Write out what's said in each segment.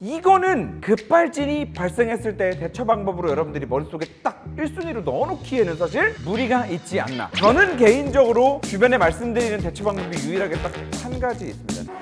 이거는 급발진이 발생했을 때 대처 방법으로 여러분들이 머릿속에 딱 1순위로 넣어놓기에는 사실 무리가 있지 않나. 저는 개인적으로 주변에 말씀드리는 대처 방법이 유일하게 딱 한 가지 있습니다.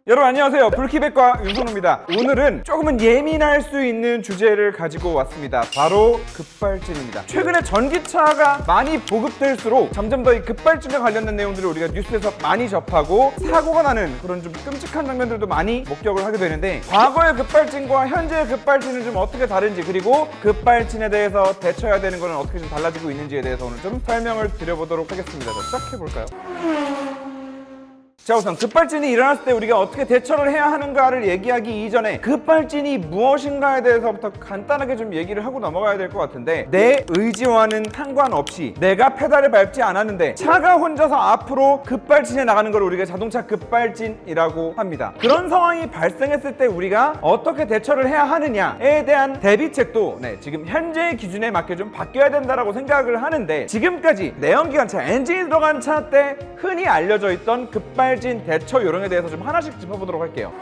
여러분 안녕하세요. 불키백과 윤선호입니다. 오늘은 조금은 예민할 수 있는 주제를 가지고 왔습니다. 바로 급발진입니다. 최근에 전기차가 많이 보급될수록 점점 더 이 급발진에 관련된 내용들을 우리가 뉴스에서 많이 접하고 사고가 나는 그런 좀 끔찍한 장면들도 많이 목격을 하게 되는데, 과거의 급발진과 현재의 급발진은 좀 어떻게 다른지, 그리고 급발진에 대해서 대처해야 되는 거는 어떻게 좀 달라지고 있는지에 대해서 오늘 좀 설명을 드려보도록 하겠습니다. 자, 시작해볼까요? 자, 우선 급발진이 일어났을 때 우리가 어떻게 대처를 해야 하는가를 얘기하기 이전에 급발진이 무엇인가에 대해서부터 간단하게 좀 얘기를 하고 넘어가야 될 것 같은데, 내 의지와는 상관없이 내가 페달을 밟지 않았는데 차가 혼자서 앞으로 급발진해 나가는 걸 우리가 자동차 급발진이라고 합니다. 그런 상황이 발생했을 때 우리가 어떻게 대처를 해야 하느냐에 대한 대비책도 지금 현재의 기준에 맞게 좀 바뀌어야 된다라고 생각을 하는데, 지금까지 내연기관차, 엔진이 들어간 차 때 흔히 알려져 있던 급발진 대처 요령에 대해서 좀 하나씩 짚어보도록 할게요.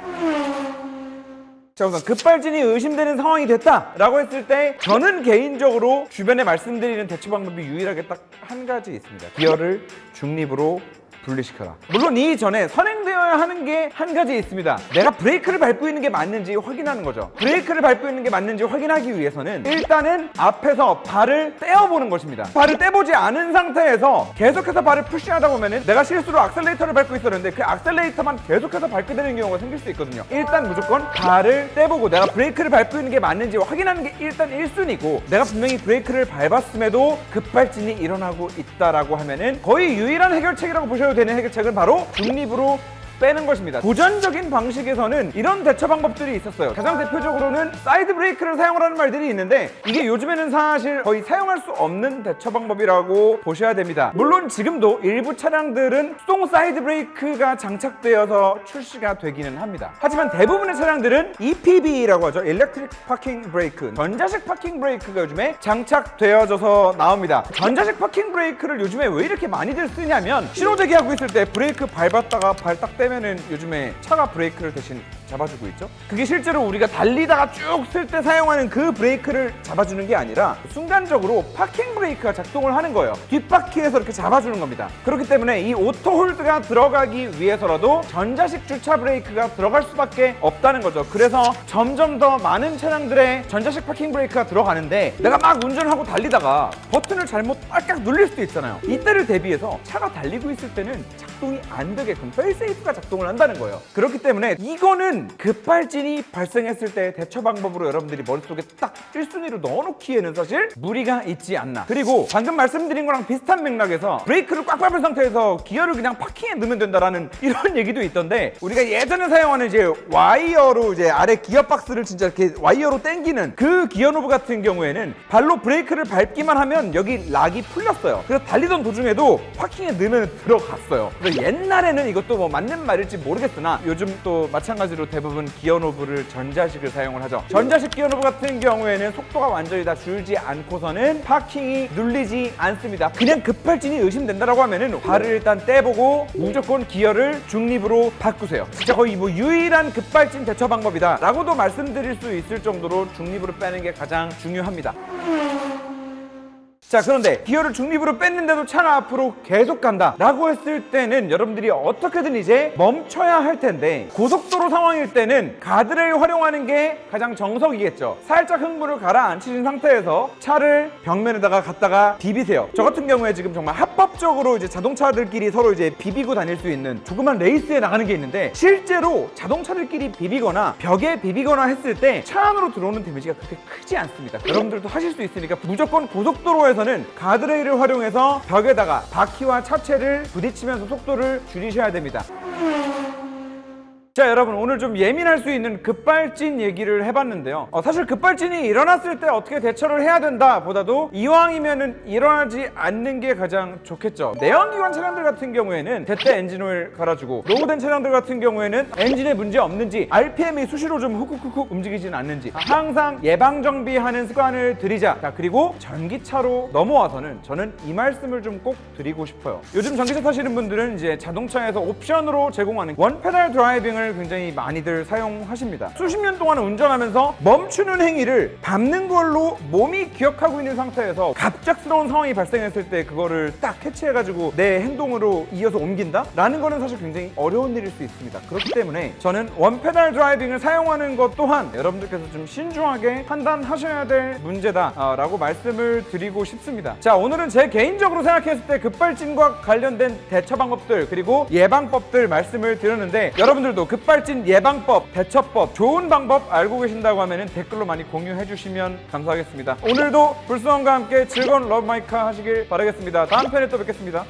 자, 우선 급발진이 의심되는 상황이 됐다라고 했을 때 저는 개인적으로 주변에 말씀드리는 대처 방법이 유일하게 딱 한 가지 있습니다. 기어를 중립으로 분리시켜라. 물론 이전에 선행되어야 하는 게 한 가지 있습니다. 내가 브레이크를 밟고 있는 게 맞는지 확인하는 거죠. 브레이크를 밟고 있는 게 맞는지 확인하기 위해서는 일단은 앞에서 발을 떼어보는 것입니다. 발을 떼보지 않은 상태에서 계속해서 발을 푸시하다 보면은 내가 실수로 악셀레이터를 밟고 있었는데 그 악셀레이터만 계속해서 밟게 되는 경우가 생길 수 있거든요. 일단 무조건 발을 떼보고 내가 브레이크를 밟고 있는 게 맞는지 확인하는 게 일단 1순위고, 내가 분명히 브레이크를 밟았음에도 급발진이 일어나고 있다라고 하면은 거의 유일한 해결책이라고 보셔도 되는 해결책은 바로 중립으로 빼는 것입니다. 고전적인 방식에서는 이런 대처 방법들이 있었어요. 가장 대표적으로는 사이드 브레이크를 사용하라는 말들이 있는데, 이게 요즘에는 사실 거의 사용할 수 없는 대처 방법이라고 보셔야 됩니다. 물론 지금도 일부 차량들은 수동 사이드 브레이크가 장착되어서 출시가 되기는 합니다. 하지만 대부분의 차량들은 EPB라고 하죠. 일렉트릭 파킹 브레이크, 전자식 파킹 브레이크가 요즘에 장착되어져서 나옵니다. 전자식 파킹 브레이크를 요즘에 왜 이렇게 많이들 쓰냐면, 신호 대기하고 있을 때 브레이크 밟았다가 발 딱 떼면은 요즘에 차가 브레이크를 대신 잡아주고 있죠. 그게 실제로 우리가 달리다가 쭉 쓸 때 사용하는 그 브레이크를 잡아주는 게 아니라 순간적으로 파킹 브레이크가 작동을 하는 거예요. 뒷바퀴에서 이렇게 잡아주는 겁니다. 그렇기 때문에 이 오토 홀드가 들어가기 위해서라도 전자식 주차 브레이크가 들어갈 수밖에 없다는 거죠. 그래서 점점 더 많은 차량들의 전자식 파킹 브레이크가 들어가는데, 내가 막 운전하고 달리다가 버튼을 잘못 빨딱 눌릴 수도 있잖아요. 이때를 대비해서 차가 달리고 있을 때는 작동이 안 되게끔 페일세이프가 작동을 한다는 거예요. 그렇기 때문에 이거는 급발진이 발생했을 때 대처 방법으로 여러분들이 머릿속에 딱 1순위로 넣어놓기에는 사실 무리가 있지 않나. 그리고 방금 말씀드린 거랑 비슷한 맥락에서 브레이크를 꽉 밟은 상태에서 기어를 그냥 파킹에 넣으면 된다라는 이런 얘기도 있던데, 우리가 예전에 사용하는 이제 와이어로 이제 아래 기어 박스를 진짜 이렇게 와이어로 당기는 그 기어 노브 같은 경우에는 발로 브레이크를 밟기만 하면 여기 락이 풀렸어요. 그래서 달리던 도중에도 파킹에 넣으면 들어갔어요. 그래서 옛날에는 이것도 뭐 맞는 말일지 모르겠으나 요즘 또 마찬가지로 대부분 기어 노브를 전자식을 사용을 하죠. 전자식 기어 노브 같은 경우에는 속도가 완전히 다 줄지 않고서는 파킹이 눌리지 않습니다. 그냥 급발진이 의심된다라고 하면은 발을 일단 떼보고 무조건 기어를 중립으로 바꾸세요. 진짜 거의 뭐 유일한 급발진 대처 방법이다 라고도 말씀드릴 수 있을 정도로 중립으로 빼는 게 가장 중요합니다. 자, 그런데 기어를 중립으로 뺐는데도 차가 앞으로 계속 간다 라고 했을 때는 여러분들이 어떻게든 이제 멈춰야 할 텐데, 고속도로 상황일 때는 가드레일 활용하는 게 가장 정석이겠죠. 살짝 흥분을 가라앉히신 상태에서 차를 벽면에다가 갖다가 비비세요. 저 같은 경우에 지금 정말 합법적으로 이제 자동차들끼리 서로 이제 비비고 다닐 수 있는 조그만 레이스에 나가는 게 있는데, 실제로 자동차들끼리 비비거나 벽에 비비거나 했을 때 차 안으로 들어오는 데미지가 그렇게 크지 않습니다. 여러분들도 하실 수 있으니까 무조건 고속도로에서는 가드레일을 활용해서 벽에다가 바퀴와 차체를 부딪히면서 속도를 줄이셔야 됩니다. 자, 여러분 오늘 좀 예민할 수 있는 급발진 얘기를 해봤는데요. 사실 급발진이 일어났을 때 어떻게 대처를 해야 된다 보다도 이왕이면은 일어나지 않는 게 가장 좋겠죠. 내연기관 차량들 같은 경우에는 제때 엔진오일 갈아주고, 노후된 차량들 같은 경우에는 엔진에 문제 없는지, RPM이 수시로 좀 훅훅훅 움직이지는 않는지 항상 예방정비하는 습관을 들이자. 자, 그리고 전기차로 넘어와서는 저는 이 말씀을 좀 꼭 드리고 싶어요. 요즘 전기차 타시는 분들은 이제 자동차에서 옵션으로 제공하는 원페달 드라이빙을 급발진을 굉장히 많이들 사용하십니다. 수십 년 동안 운전하면서 멈추는 행위를 밟는 걸로 몸이 기억하고 있는 상태에서 갑작스러운 상황이 발생했을 때 그거를 딱 캐치해가지고 내 행동으로 이어서 옮긴다? 라는 거는 사실 굉장히 어려운 일일 수 있습니다. 그렇기 때문에 저는 원페달 드라이빙을 사용하는 것 또한 여러분들께서 좀 신중하게 판단하셔야 될 문제다 라고 말씀을 드리고 싶습니다. 자, 오늘은 제 개인적으로 생각했을 때 급발진과 관련된 대처 방법들 그리고 예방법들 말씀을 드렸는데, 여러분들도 급발진 예방법, 대처법, 좋은 방법 알고 계신다고 하면 댓글로 많이 공유해 주시면 감사하겠습니다. 오늘도 불수원과 함께 즐거운 러브마이카 하시길 바라겠습니다. 다음 편에 또 뵙겠습니다.